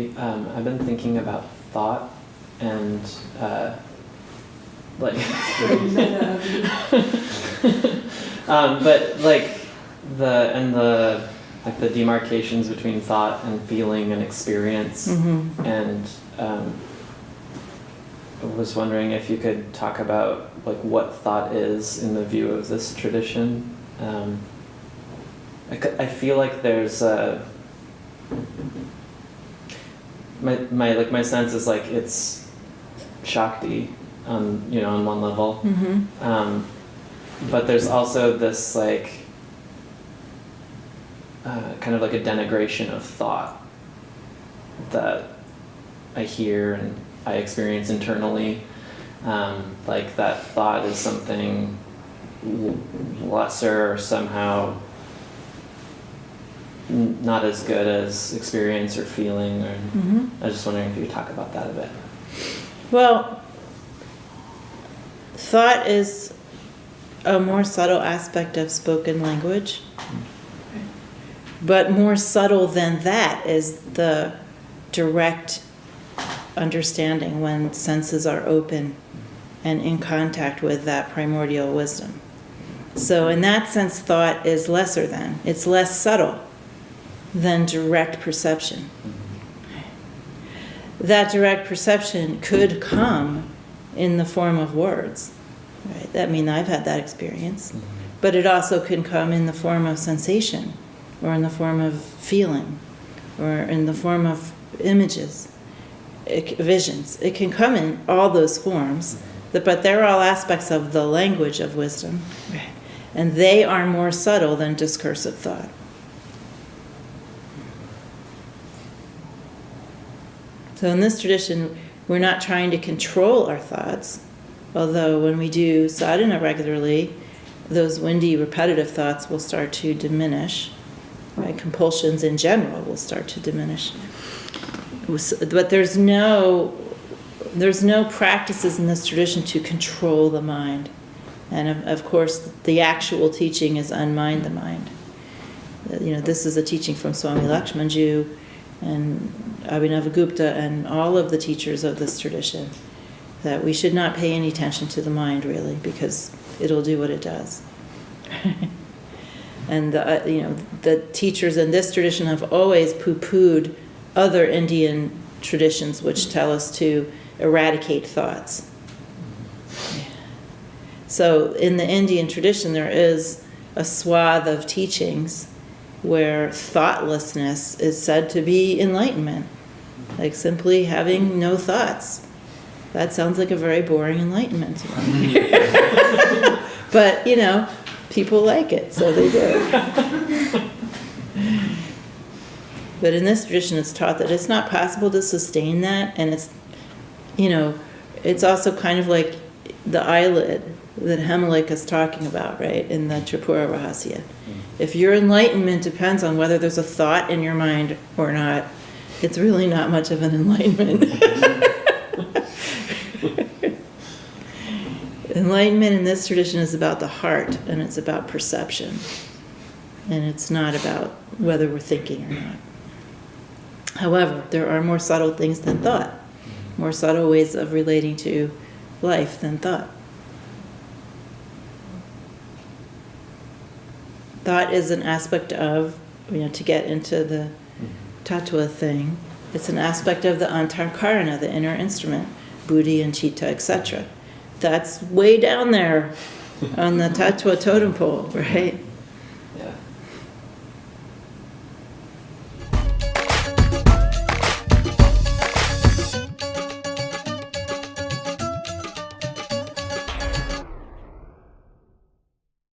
lately, I've been thinking about thought and like, but like the demarcations between thought and feeling and experience, and I was wondering if you could talk about like what thought is in the view of this tradition. I feel like there's my sense is like it's Shakti, on one level, but there's also this like kind of like a denigration of thought that I hear and I experience internally, like that thought is something lesser or somehow not as good as experience or feeling, or I was just wondering if you could talk about that a bit. Well, thought is a more subtle aspect of spoken language, but more subtle than that is the direct understanding when senses are open and in contact with that primordial wisdom. So in that sense, thought is lesser than, it's less subtle than direct perception. That direct perception could come in the form of words, right? I mean, I've had that experience, but it also can come in the form of sensation, or in the form of feeling, or in the form of images, visions. It can come in all those forms, but they're all aspects of the language of wisdom, and they are more subtle than discursive thought. So in this tradition, we're not trying to control our thoughts, although when we do sadhana regularly, those windy, repetitive thoughts will start to diminish. Right? Compulsions in general will start to diminish. But there's no practices in this tradition to control the mind. And of course, the actual teaching is unmind the mind. This is a teaching from Swami Lakshmanju and Abhinavagupta and all of the teachers of this tradition, that we should not pay any attention to the mind, really, because it'll do what it does. And the teachers in this tradition have always poo-pooed other Indian traditions which tell us to eradicate thoughts. So in the Indian tradition, there is a swath of teachings where thoughtlessness is said to be enlightenment, like simply having no thoughts. That sounds like a very boring enlightenment to me. But, people like it, so they do. But in this tradition, it's taught that it's not possible to sustain that, and it's also kind of like the eyelid that Hemelek is talking about, right, in the Tripura Rahasya. If your enlightenment depends on whether there's a thought in your mind or not, it's really not much of an enlightenment. Enlightenment in this tradition is about the heart, and it's about perception. And it's not about whether we're thinking or not. However, there are more subtle things than thought, more subtle ways of relating to life than thought. Thought is an aspect of, to get into the tattva thing, it's an aspect of the antarkarana, the inner instrument, buddhi and chitta, etc. That's way down there on the tattva totem pole, right?